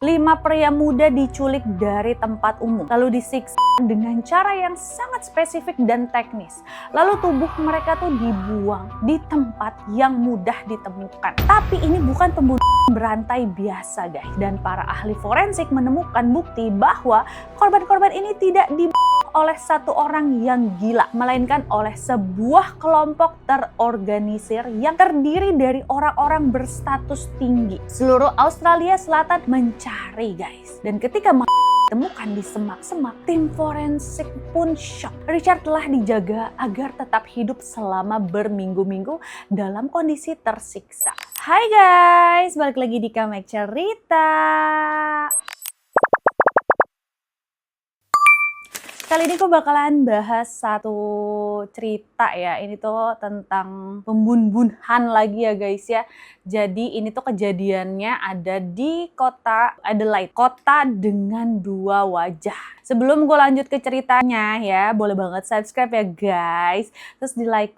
5 pria muda diculik dari tempat umum, lalu disiksa dengan cara yang sangat spesifik dan teknis. Lalu tubuh mereka tuh dibuang di tempat yang mudah ditemukan. Tapi ini bukan pembunuhan berantai biasa guys. Dan para ahli forensik menemukan bukti bahwa korban-korban ini tidak dibunuh oleh satu orang yang gila, melainkan oleh sebuah kelompok terorganisir yang terdiri dari orang-orang berstatus tinggi. Seluruh Australia Selatan mencari guys. Dan ketika ditemukan di semak-semak, tim forensik pun shock. Richard telah dijaga agar tetap hidup selama berminggu-minggu dalam kondisi tersiksa. Hai guys, balik lagi di Kamek Cerita. Kali ini aku bakalan bahas satu cerita ya. Ini tuh tentang pembunuhan lagi ya guys ya. Jadi ini tuh kejadiannya ada di kota Adelaide. Kota dengan dua wajah. Sebelum gue lanjut ke ceritanya ya, boleh banget subscribe ya guys. Terus di like,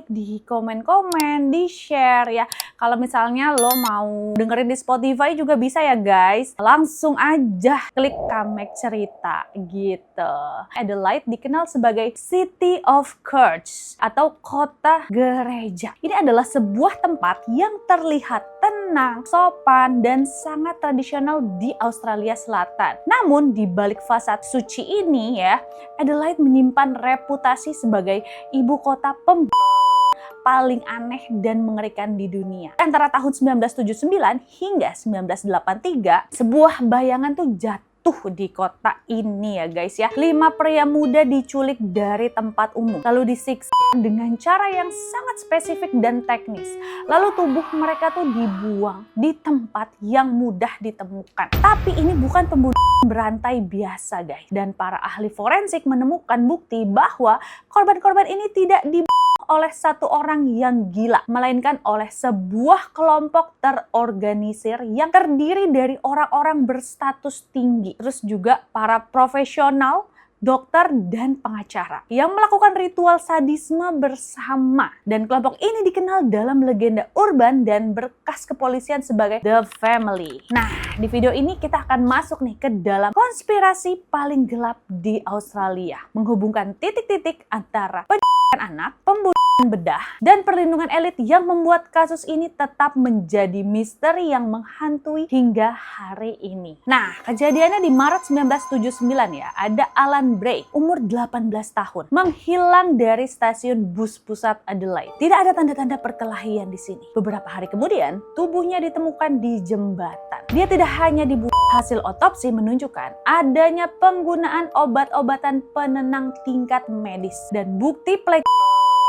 di komen-komen, di share ya. Kalau misalnya lo mau dengerin di Spotify juga bisa ya guys. Langsung aja klik Kamek Cerita gitu. Adelaide dikenal sebagai City of Church atau kota gereja. Ini adalah sebuah tempat yang terlihat tenang, sopan, dan sangat tradisional di Australia Selatan. Namun di balik fasad suci ini ya, Adelaide menyimpan reputasi sebagai ibu kota paling aneh dan mengerikan di dunia. Antara tahun 1979 hingga 1983, sebuah bayangan tuh jatuh di kota ini ya guys ya. 5 pria muda diculik dari tempat umum, lalu disiksa dengan cara yang sangat spesifik dan teknis. Lalu tubuh mereka tuh dibuang di tempat yang mudah ditemukan. Tapi ini bukan pembunuhan berantai biasa guys. Dan para ahli forensik menemukan bukti bahwa korban-korban ini tidak dibunuh oleh satu orang yang gila, melainkan oleh sebuah kelompok terorganisir yang terdiri dari orang-orang berstatus tinggi. Terus juga para profesional, dokter, dan pengacara yang melakukan ritual sadisme bersama. Dan kelompok ini dikenal dalam legenda urban dan berkas kepolisian sebagai The Family. Nah, di video ini kita akan masuk nih ke dalam konspirasi paling gelap di Australia, menghubungkan titik-titik antara penculikan anak, pembunuhan bedah, dan perlindungan elit yang membuat kasus ini tetap menjadi misteri yang menghantui hingga hari ini. Nah, kejadiannya di Maret 1979 ya, ada Alan Bray, umur 18 tahun, menghilang dari stasiun bus pusat Adelaide. Tidak ada tanda-tanda perkelahian di sini. Beberapa hari kemudian, tubuhnya ditemukan di jembatan. Dia tidak hanya dibunuh, hasil otopsi menunjukkan adanya penggunaan obat-obatan penenang tingkat medis dan bukti pelecehan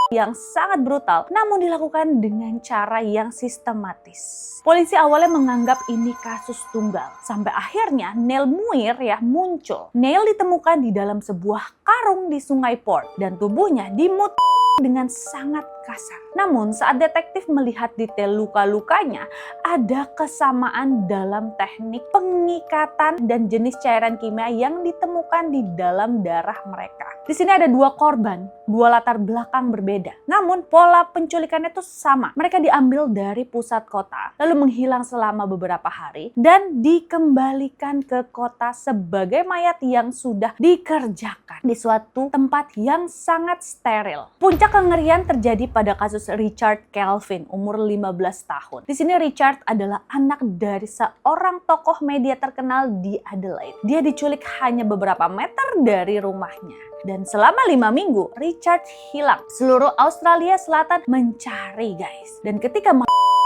yang sangat brutal, namun dilakukan dengan cara yang sistematis. Polisi awalnya menganggap ini kasus tunggal, sampai akhirnya Neil Muir ya muncul. Neil ditemukan di dalam sebuah karung di Sungai Port dan tubuhnya dimutilasi dengan sangat kasar. Namun saat detektif melihat detail luka-lukanya, ada kesamaan dalam teknik pengikatan dan jenis cairan kimia yang ditemukan di dalam darah mereka. Di sini ada dua korban, dua latar belakang berbeda. Namun pola penculikannya itu sama. Mereka diambil dari pusat kota, lalu menghilang selama beberapa hari dan dikembalikan ke kota sebagai mayat yang sudah dikerjakan di suatu tempat yang sangat steril. Puncak kengerian terjadi pada kasus Richard Kelvin, umur 15 tahun. Di sini Richard adalah anak dari seorang tokoh media terkenal di Adelaide. Dia diculik hanya beberapa meter dari rumahnya. Dan selama 5 minggu, Richard hilang. Seluruh Australia Selatan mencari guys. Dan ketika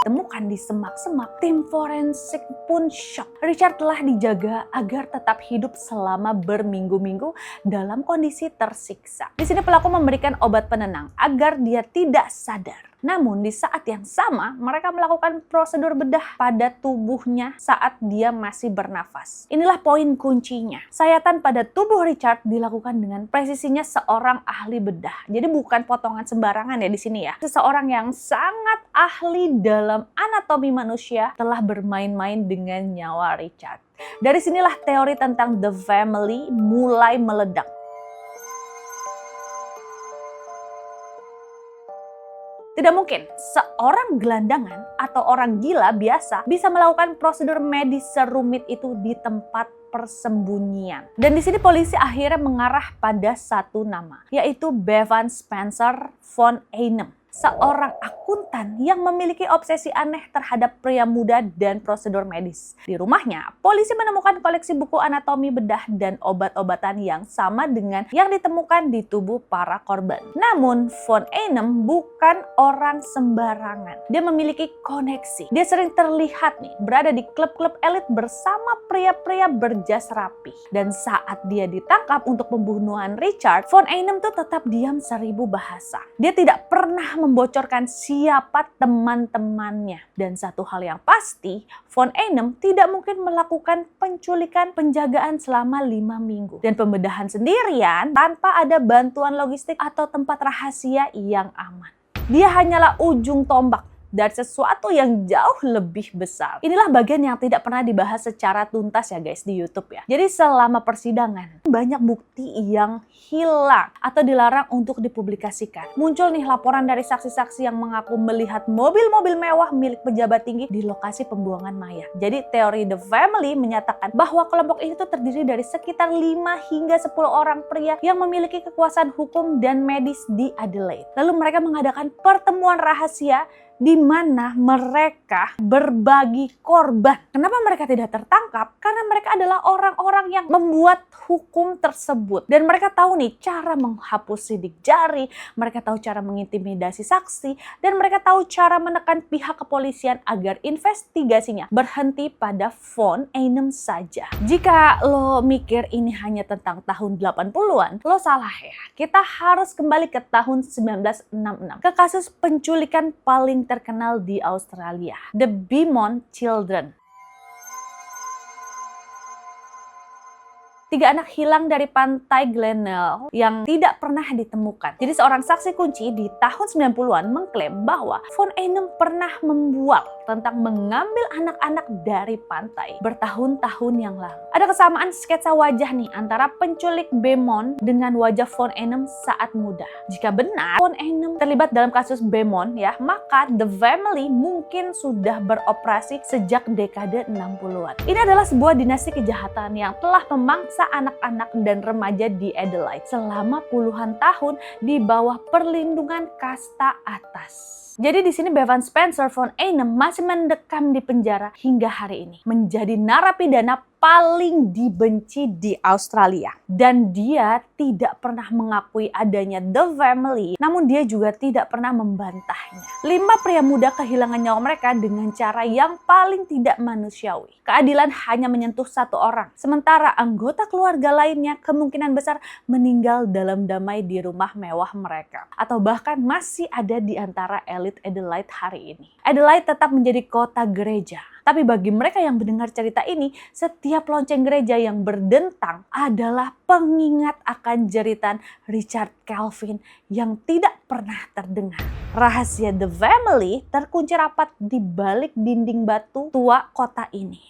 ditemukan di semak-semak, tim forensik pun shock. Richard telah dijaga agar tetap hidup selama berminggu-minggu dalam kondisi tersiksa. Di sini pelaku memberikan obat penenang agar dia tidak sadar. Namun di saat yang sama, mereka melakukan prosedur bedah pada tubuhnya saat dia masih bernafas. Inilah poin kuncinya. Sayatan pada tubuh Richard dilakukan dengan presisinya seorang ahli bedah. Jadi bukan potongan sembarangan ya di sini ya. Seseorang yang sangat ahli dalam anatomi manusia telah bermain-main dengan nyawa Richard. Dari sinilah teori tentang The Family mulai meledak. Tidak mungkin seorang gelandangan atau orang gila biasa bisa melakukan prosedur medis serumit itu di tempat persembunyian. Dan di sini polisi akhirnya mengarah pada satu nama, yaitu Bevan Spencer von Einem. Seorang akuntan yang memiliki obsesi aneh terhadap pria muda dan prosedur medis. Di rumahnya, polisi menemukan koleksi buku anatomi bedah dan obat-obatan yang sama dengan yang ditemukan di tubuh para korban. Namun, von Einem bukan orang sembarangan. Dia memiliki koneksi. Dia sering terlihat berada di klub-klub elit bersama pria-pria berjas rapi. Dan saat dia ditangkap untuk pembunuhan Richard, von Einem tuh tetap diam 1000 bahasa. Dia tidak pernah membocorkan siapa teman-temannya. Dan satu hal yang pasti, von Einem tidak mungkin melakukan penculikan penjagaan selama 5 minggu. Dan pembedahan sendirian tanpa ada bantuan logistik atau tempat rahasia yang aman. Dia hanyalah ujung tombak dari sesuatu yang jauh lebih besar. Inilah bagian yang tidak pernah dibahas secara tuntas ya guys di YouTube ya. Jadi selama persidangan, banyak bukti yang hilang atau dilarang untuk dipublikasikan. Muncul nih laporan dari saksi-saksi yang mengaku melihat mobil-mobil mewah milik pejabat tinggi di lokasi pembuangan mayat. Jadi teori The Family menyatakan bahwa kelompok ini tuh terdiri dari sekitar 5 hingga 10 orang pria yang memiliki kekuasaan hukum dan medis di Adelaide. Lalu mereka mengadakan pertemuan rahasia di mana mereka berbagi korban. Kenapa mereka tidak tertangkap? Karena mereka adalah orang-orang yang membuat hukum tersebut. Dan mereka tahu nih cara menghapus sidik jari, mereka tahu cara mengintimidasi saksi, dan mereka tahu cara menekan pihak kepolisian agar investigasinya berhenti pada von Einem saja. Jika lo mikir ini hanya tentang tahun 80-an, lo salah ya. Kita harus kembali ke tahun 1966, ke kasus penculikan paling terkenal di Australia, The Beaumont Children. 3 anak hilang dari pantai Glenelg yang tidak pernah ditemukan. Jadi seorang saksi kunci di tahun 90-an mengklaim bahwa von Einem pernah membual tentang mengambil anak-anak dari pantai bertahun-tahun yang lalu. Ada kesamaan sketsa wajah nih antara penculik Beaumont dengan wajah von Einem saat muda. Jika benar von Einem terlibat dalam kasus Beaumont ya, maka The Family mungkin sudah beroperasi sejak dekade 60-an. Ini adalah sebuah dinasti kejahatan yang telah memangsa anak-anak dan remaja di Adelaide selama puluhan tahun di bawah perlindungan kasta atas. Jadi di sini Bevan Spencer von Einem masih mendekam di penjara hingga hari ini, menjadi narapidana paling dibenci di Australia. Dan dia tidak pernah mengakui adanya The Family, namun dia juga tidak pernah membantahnya. 5 pria muda kehilangan nyawa mereka dengan cara yang paling tidak manusiawi. Keadilan hanya menyentuh 1 orang, sementara anggota keluarga lainnya kemungkinan besar meninggal dalam damai di rumah mewah mereka. Atau bahkan masih ada di antara elit Adelaide hari ini. Adelaide tetap menjadi kota gereja. Tapi bagi mereka yang mendengar cerita ini, setiap lonceng gereja yang berdentang adalah pengingat akan jeritan Richard Calvin yang tidak pernah terdengar. Rahasia The Family terkunci rapat di balik dinding batu tua kota ini.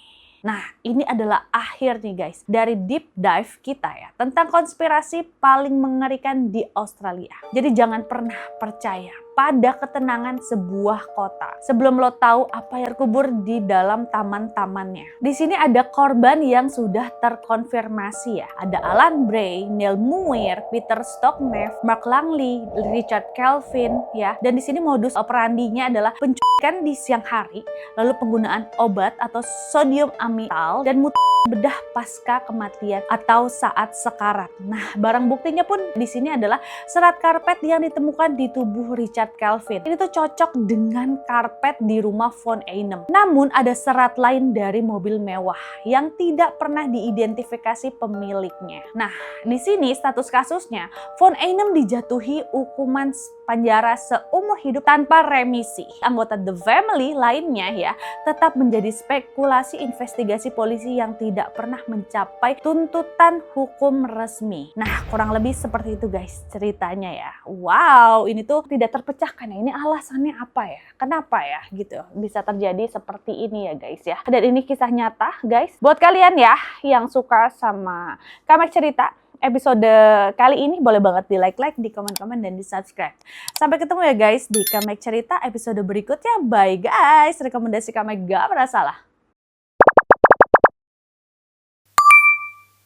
Nah, ini adalah akhir nih guys dari deep dive kita ya tentang konspirasi paling mengerikan di Australia. Jadi jangan pernah percaya pada ketenangan sebuah kota sebelum lo tahu apa yang terkubur di dalam taman-tamannya. Di sini ada korban yang sudah terkonfirmasi ya. Ada Alan Bray, Neil Muir, Peter Stockmev, Mark Langley, Richard Calvin ya. Dan di sini modus operandinya adalah penculikan di siang hari, lalu penggunaan obat atau sodium amytal dan bedah pasca kematian atau saat sekarat. Nah, barang buktinya pun di sini adalah serat karpet yang ditemukan di tubuh Richard Calvin. Ini tuh cocok dengan karpet di rumah von Einem. Namun ada serat lain dari mobil mewah yang tidak pernah diidentifikasi pemiliknya. Nah, di sini status kasusnya von Einem dijatuhi hukuman penjara seumur hidup tanpa remisi. Anggota The Family lainnya ya tetap menjadi spekulasi investigasi polisi yang tidak pernah mencapai tuntutan hukum resmi. Nah, kurang lebih seperti itu guys ceritanya ya. Wow, ini tuh tidak terpecahkan ya. Ini alasannya apa ya? Kenapa ya gitu bisa terjadi seperti ini ya guys ya. Dan ini kisah nyata guys. Buat kalian ya yang suka sama Kamek Cerita, episode kali ini boleh banget di like, di komen-komen, dan di subscribe. Sampai ketemu ya guys di Kamek Cerita episode berikutnya. Bye guys, rekomendasi Kamek gak pernah salah.